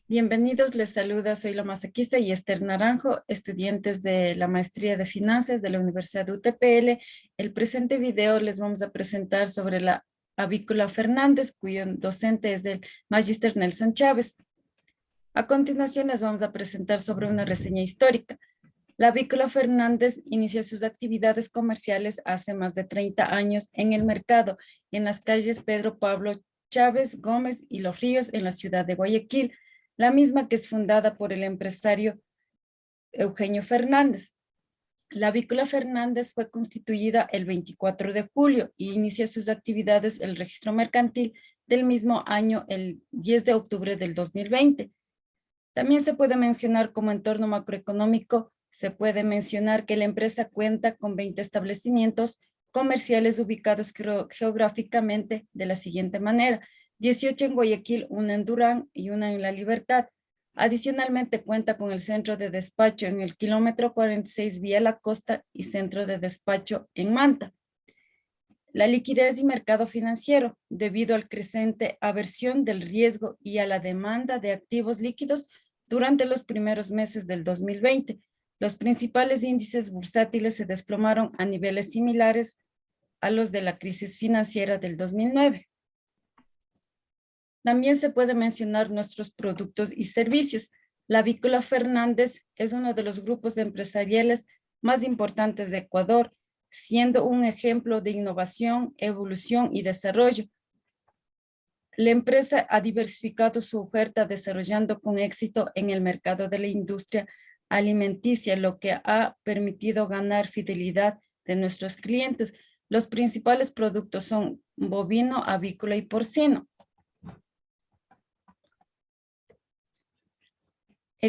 Bienvenidos, les saluda, soy la masoquista y Esther Naranjo, estudiantes de la Maestría de Finanzas de la Universidad de UTPL. El presente video les vamos a presentar sobre la avícola Fernández, cuyo docente es del Magíster Nelson Chávez. A continuación les vamos a presentar sobre una reseña histórica. La avícola Fernández inicia sus actividades comerciales hace más de 30 años en el mercado, en las calles Pedro Pablo Chávez Gómez y Los Ríos, en la ciudad de Guayaquil, la misma que es fundada por el empresario Eugenio Fernández. La avícola Fernández fue constituida el 24 de julio y inicia sus actividades el registro mercantil del mismo año, el 10 de octubre del 2020. También se puede mencionar como entorno macroeconómico, se puede mencionar que la empresa cuenta con 20 establecimientos comerciales ubicados geográficamente de la siguiente manera: 18 en Guayaquil, una en Durán y una en La Libertad. Adicionalmente cuenta con el centro de despacho en el kilómetro 46 vía La Costa y centro de despacho en Manta. La liquidez y mercado financiero, debido al creciente aversión del riesgo y a la demanda de activos líquidos durante los primeros meses del 2020, los principales índices bursátiles se desplomaron a niveles similares a los de la crisis financiera del 2009. También se puede mencionar nuestros productos y servicios. La Avícola Fernández es uno de los grupos empresariales más importantes de Ecuador, siendo un ejemplo de innovación, evolución y desarrollo. La empresa ha diversificado su oferta desarrollando con éxito en el mercado de la industria alimenticia, lo que ha permitido ganar fidelidad de nuestros clientes. Los principales productos son bovino, avícola y porcino.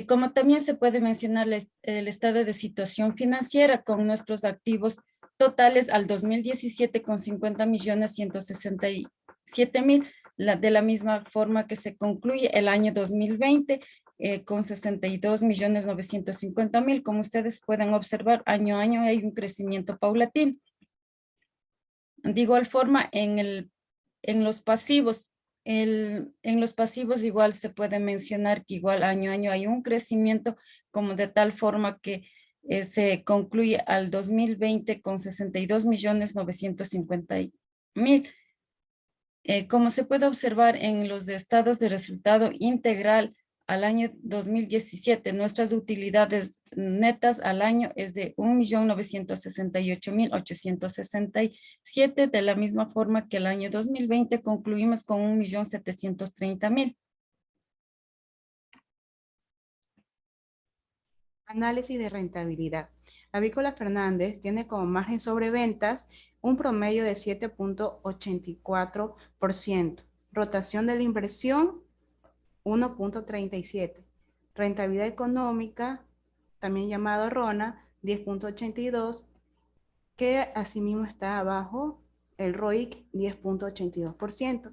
Como también se puede mencionar el estado de situación financiera con nuestros activos totales al 2017 con 50.167.000, de la misma forma que se concluye el año 2020 con 62.950.000. Como ustedes pueden observar, año a año hay un crecimiento paulatino. De igual forma, en los pasivos, en los pasivos igual se puede mencionar que igual año a año hay un crecimiento, como de tal forma que se concluye al 2020 con 62.950.000. Como se puede observar en los estados de resultado integral al año 2017, nuestras utilidades netas al año es de 1.968.867, de la misma forma que el año 2020 concluimos con 1.730.000. Análisis de rentabilidad. Avícola Fernández tiene como margen sobre ventas un promedio de 7.84%, rotación de la inversión 1.37%, rentabilidad económica, también llamado RONA, 10.82%, que asimismo está abajo el ROIC 10.82%.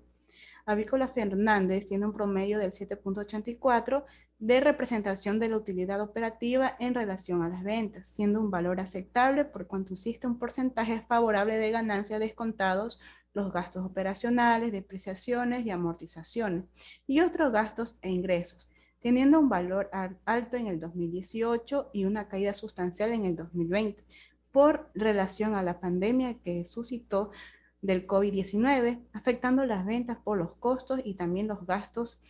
Avícola Fernández tiene un promedio del 7.84 de representación de la utilidad operativa en relación a las ventas, siendo un valor aceptable por cuanto existe un porcentaje favorable de ganancia descontados los gastos operacionales, depreciaciones y amortizaciones, y otros gastos e ingresos, teniendo un valor alto en el 2018 y una caída sustancial en el 2020, por relación a la pandemia que suscitó del COVID-19, afectando las ventas por los costos y también los gastos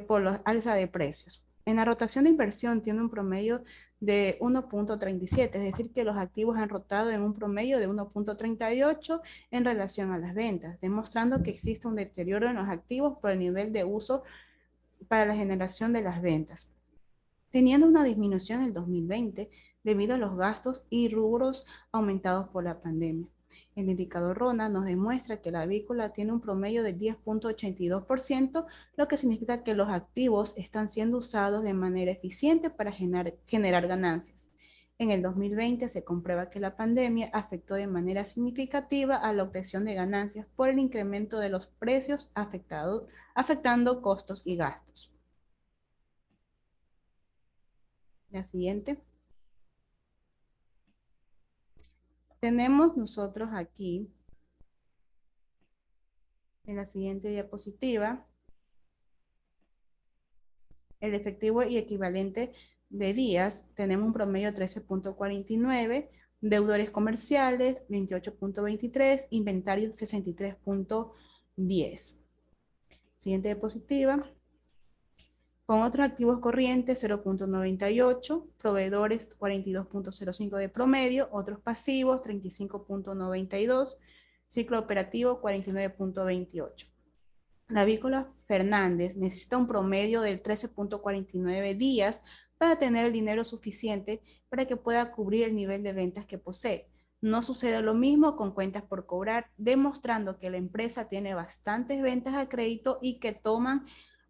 por la alza de precios. En la rotación de inversión tiene un promedio de 1.37, es decir, que los activos han rotado en un promedio de 1.38 en relación a las ventas, demostrando que existe un deterioro en los activos por el nivel de uso para la generación de las ventas, teniendo una disminución en el 2020 debido a los gastos y rubros aumentados por la pandemia. El indicador RONA nos demuestra que la avícola tiene un promedio de 10.82%, lo que significa que los activos están siendo usados de manera eficiente para generar ganancias. En el 2020 se comprueba que la pandemia afectó de manera significativa a la obtención de ganancias por el incremento de los precios afectando costos y gastos. La siguiente. Tenemos nosotros aquí, en la siguiente diapositiva, El efectivo y equivalente de días, tenemos un promedio de 13.49, deudores comerciales 28.23, inventario 63.10. Siguiente diapositiva. Con otros activos corrientes 0.98, proveedores 42.05 de promedio, otros pasivos 35.92, ciclo operativo 49.28. La avícola Fernández necesita un promedio del 13.49 días para tener el dinero suficiente para que pueda cubrir el nivel de ventas que posee. No sucede lo mismo con cuentas por cobrar, demostrando que la empresa tiene bastantes ventas a crédito y que toman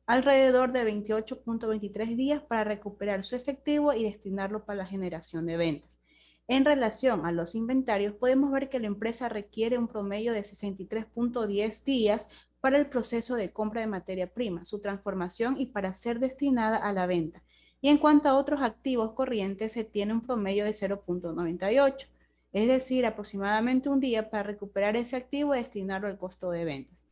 alrededor de 28.23 días para recuperar su efectivo y destinarlo para la generación de ventas. En relación a los inventarios, podemos ver que la empresa requiere un promedio de 63.10 días para el proceso de compra de materia prima, su transformación y para ser destinada a la venta. Y en cuanto a otros activos corrientes, se tiene un promedio de 0.98, es decir, aproximadamente un día para recuperar ese activo y destinarlo al costo de ventas.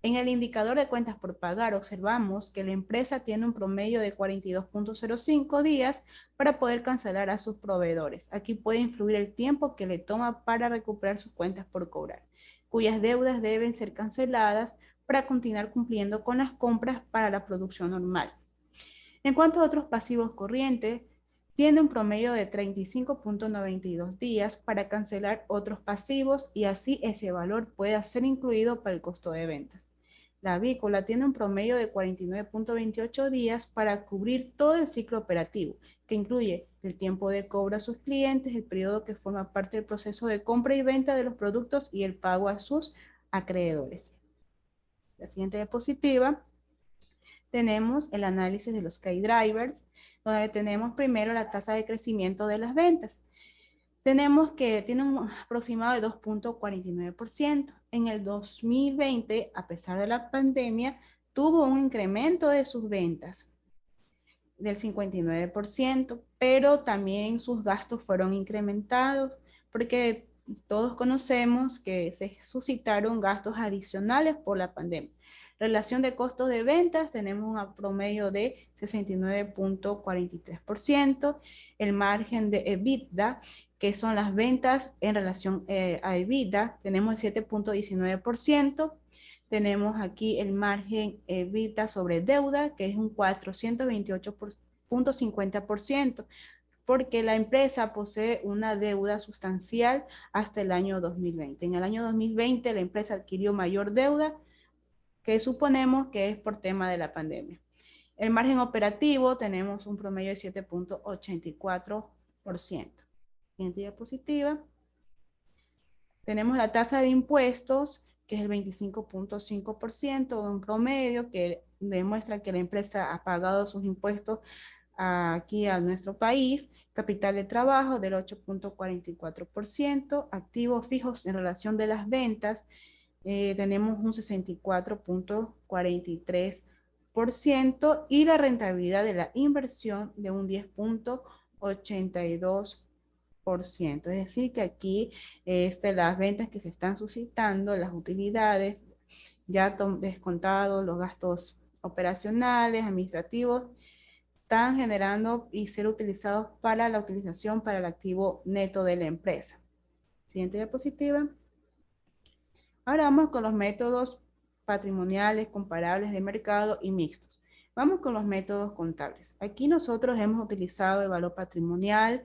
En el indicador de cuentas por pagar observamos que la empresa tiene un promedio de 42.05 días para poder cancelar a sus proveedores. Aquí puede influir el tiempo que le toma para recuperar sus cuentas por cobrar, cuyas deudas deben ser canceladas para continuar cumpliendo con las compras para la producción normal. En cuanto a otros pasivos corrientes, tiene un promedio de 35.92 días para cancelar otros pasivos y así ese valor pueda ser incluido para el costo de ventas. La avícola tiene un promedio de 49.28 días para cubrir todo el ciclo operativo, que incluye el tiempo de cobro a sus clientes, el periodo que forma parte del proceso de compra y venta de los productos y el pago a sus acreedores. La siguiente diapositiva. Tenemos el análisis de los key drivers, donde tenemos primero la tasa de crecimiento de las ventas. Tenemos que tiene un aproximado de 2.49%. En el 2020, a pesar de la pandemia, tuvo un incremento de sus ventas del 59%, pero también sus gastos fueron incrementados porque todos conocemos que se suscitaron gastos adicionales por la pandemia. Relación de costos de ventas, tenemos un promedio de 69.43%. El margen de EBITDA, que son las ventas en relación a EBITDA, tenemos el 7.19%. Tenemos aquí el margen EBITDA sobre deuda, que es un 428.50%, porque la empresa posee una deuda sustancial hasta el año 2020. En el año 2020 la empresa adquirió mayor deuda, que suponemos que es por tema de la pandemia. El margen operativo tenemos un promedio de 7.84%. Siguiente diapositiva. Tenemos la tasa de impuestos, que es el 25.5%, un promedio que demuestra que la empresa ha pagado sus impuestos aquí a nuestro país. Capital de trabajo del 8.44%, activos fijos en relación de las ventas, tenemos un 64.43% y la rentabilidad de la inversión de un 10.82%. Es decir, que aquí las ventas que se están suscitando, las utilidades, ya descontados los gastos operacionales, administrativos, están generando y ser utilizados para la utilización para el activo neto de la empresa. Siguiente diapositiva. Ahora vamos con los métodos patrimoniales, comparables de mercado y mixtos. Vamos con los métodos contables. Aquí nosotros hemos utilizado el valor patrimonial,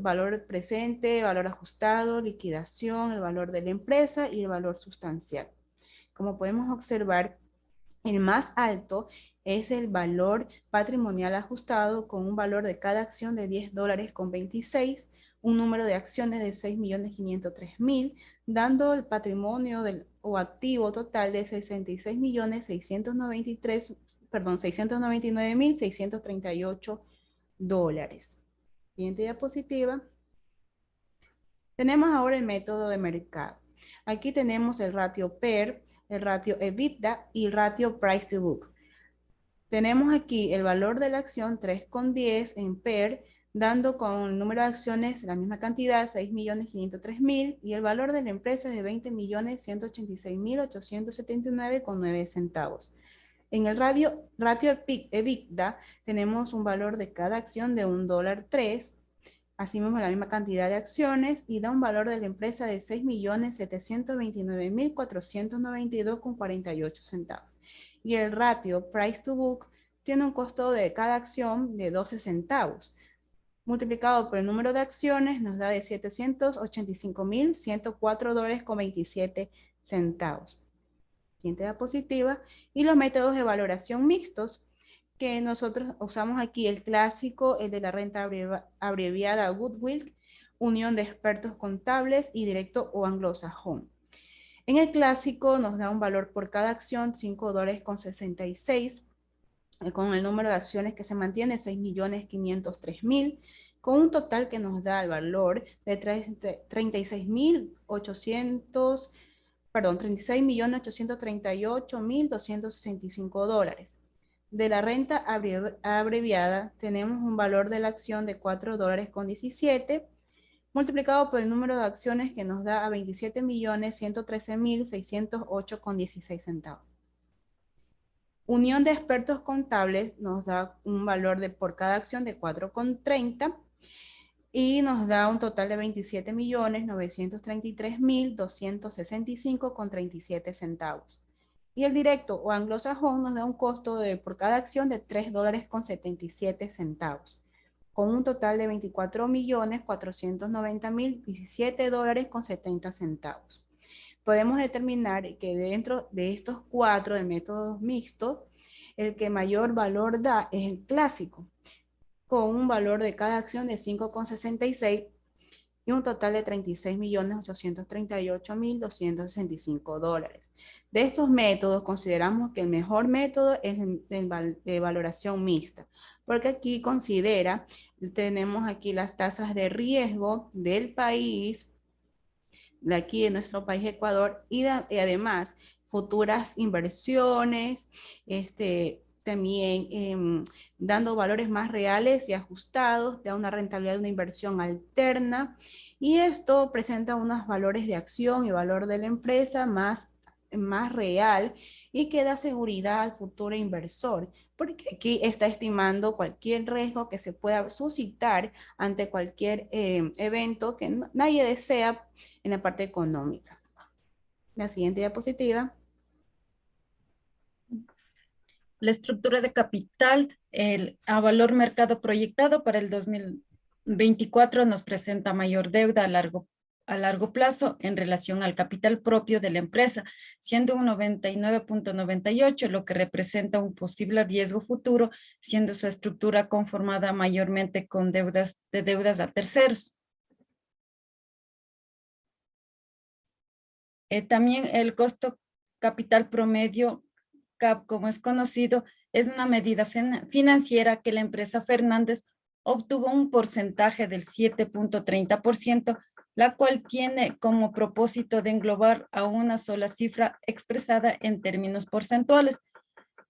valor presente, valor ajustado, liquidación, el valor de la empresa y el valor sustancial. Como podemos observar, el más alto es el valor patrimonial ajustado con un valor de cada acción de $10.26, un número de acciones de 6.503.000, dando el patrimonio o activo total de 699.638 dólares. Siguiente diapositiva. Tenemos ahora el método de mercado. Aquí tenemos el ratio PER, el ratio EBITDA y el ratio Price to Book. Tenemos aquí el valor de la acción 3,10 en PER, dando con el número de acciones la misma cantidad, 6.503.000, y el valor de la empresa es de 20.186.879,9 centavos. En el ratio EBITDA tenemos un valor de cada acción de $1.03. Asimismo, la misma cantidad de acciones y da un valor de la empresa de 6.729.492,48 centavos. Y el ratio Price to Book tiene un costo de cada acción de 12 centavos. Multiplicado por el número de acciones nos da de $785.104,27 centavos. Siguiente diapositiva. Y los métodos de valoración mixtos que nosotros usamos aquí, el clásico, el de la renta abreviada Goodwill, unión de expertos contables y directo o anglosajón. En el clásico nos da un valor por cada acción, $5.66, con el número de acciones que se mantiene, 6.503.000, con un total que nos da el valor de 36.838.265 dólares. De la renta abreviada tenemos un valor de la acción de $4.17, multiplicado por el número de acciones que nos da a 27.113.608,16 centavos. Unión de expertos contables nos da un valor por cada acción de 4,30 y nos da un total de 27.933.265,37 centavos. Y el directo o anglosajón nos da un costo por cada acción de $3.77, con un total de 24.490.017 con 70 centavos. Podemos determinar que dentro de estos cuatro de métodos mixtos, el que mayor valor da es el clásico, con un valor de cada acción de 5,66 y un total de 36.838.265 dólares. De estos métodos, consideramos que el mejor método es el de valoración mixta, porque aquí tenemos aquí las tasas de riesgo del país, de aquí de nuestro país Ecuador, y además futuras inversiones, también dando valores más reales y ajustados, da una rentabilidad de una inversión alterna, y esto presenta unos valores de acción y valor de la empresa más real y que da seguridad al futuro inversor, porque aquí está estimando cualquier riesgo que se pueda suscitar ante cualquier evento que nadie desea en la parte económica. La siguiente diapositiva. La estructura de capital, a valor mercado proyectado para el 2024 nos presenta mayor deuda a largo plazo en relación al capital propio de la empresa, siendo un 99.98, lo que representa un posible riesgo futuro, siendo su estructura conformada mayormente con deudas a terceros. También el costo capital promedio, CAP, como es conocido, es una medida financiera que la empresa Fernández obtuvo un porcentaje del 7.30%, la cual tiene como propósito de englobar a una sola cifra expresada en términos porcentuales,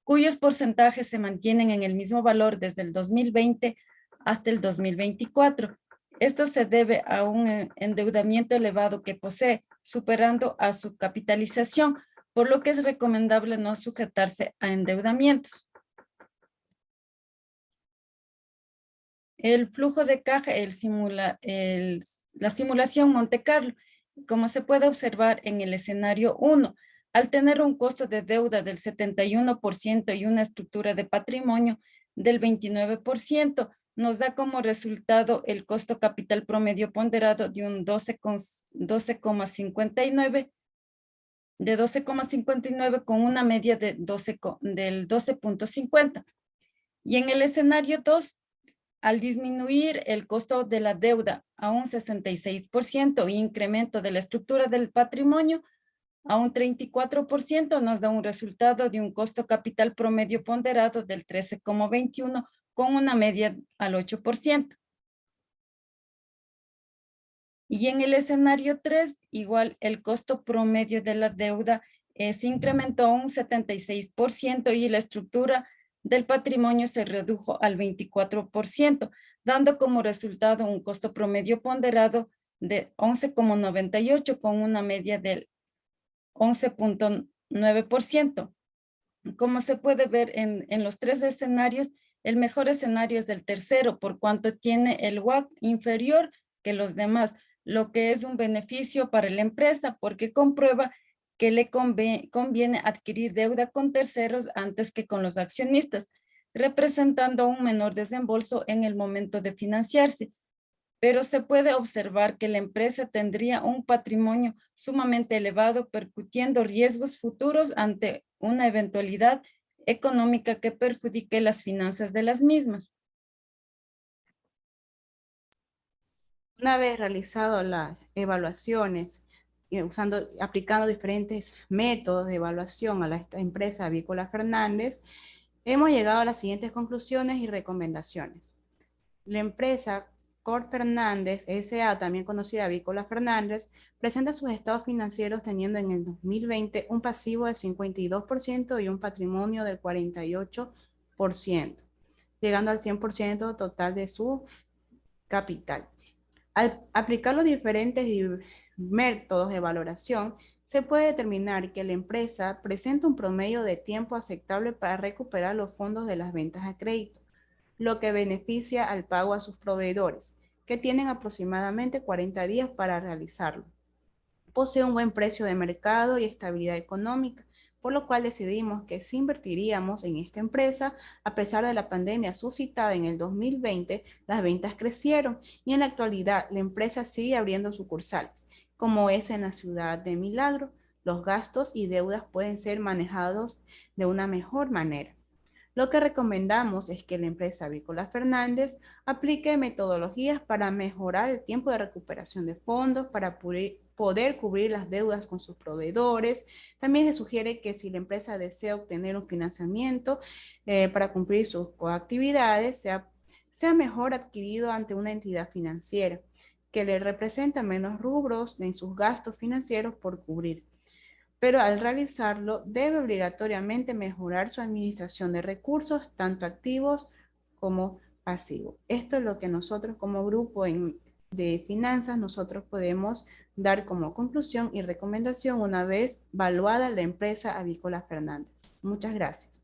cuyos porcentajes se mantienen en el mismo valor desde el 2020 hasta el 2024. Esto se debe a un endeudamiento elevado que posee, superando a su capitalización, por lo que es recomendable no sujetarse a endeudamientos. El flujo de caja, la simulación Monte Carlo, como se puede observar en el escenario 1, al tener un costo de deuda del 71% y una estructura de patrimonio del 29%, nos da como resultado el costo capital promedio ponderado de un 12,59 con una media de del 12.50. Y en el escenario 2, al disminuir el costo de la deuda a un 66% y incremento de la estructura del patrimonio a un 34%, nos da un resultado de un costo capital promedio ponderado del 13,21 con una media al 8%. Y en el escenario 3, igual el costo promedio de la deuda se incrementó un 76% y la estructura del patrimonio se redujo al 24%, dando como resultado un costo promedio ponderado de 11,98 con una media del 11.9%. Como se puede ver en los tres escenarios, el mejor escenario es del tercero, por cuanto tiene el WACC inferior que los demás, lo que es un beneficio para la empresa, porque comprueba que le conviene adquirir deuda con terceros antes que con los accionistas, representando un menor desembolso en el momento de financiarse. Pero se puede observar que la empresa tendría un patrimonio sumamente elevado, percutiendo riesgos futuros ante una eventualidad económica que perjudique las finanzas de las mismas. Una vez realizado las evaluaciones y aplicando diferentes métodos de evaluación a la esta empresa Avícola Fernández, hemos llegado a las siguientes conclusiones y recomendaciones. La empresa Cor Fernández S.A., también conocida Avícola Fernández, presenta sus estados financieros teniendo en el 2020 un pasivo del 52% y un patrimonio del 48%, llegando al 100% total de su capital. Al aplicar los diferentes métodos de valoración, se puede determinar que la empresa presenta un promedio de tiempo aceptable para recuperar los fondos de las ventas a crédito, lo que beneficia al pago a sus proveedores, que tienen aproximadamente 40 días para realizarlo. Posee un buen precio de mercado y estabilidad económica, por lo cual decidimos que sí invertiríamos en esta empresa. A pesar de la pandemia suscitada en el 2020, las ventas crecieron y en la actualidad la empresa sigue abriendo sucursales, como es en la ciudad de Milagro. Los gastos y deudas pueden ser manejados de una mejor manera. Lo que recomendamos es que la empresa Avícola Fernández aplique metodologías para mejorar el tiempo de recuperación de fondos, para poder cubrir las deudas con sus proveedores. También se sugiere que si la empresa desea obtener un financiamiento para cumplir sus actividades, sea mejor adquirido ante una entidad financiera que le representa menos rubros en sus gastos financieros por cubrir, pero al realizarlo debe obligatoriamente mejorar su administración de recursos, tanto activos como pasivos. Esto es lo que nosotros como grupo de finanzas nosotros podemos dar como conclusión y recomendación una vez valuada la empresa Avícola Fernández. Muchas gracias.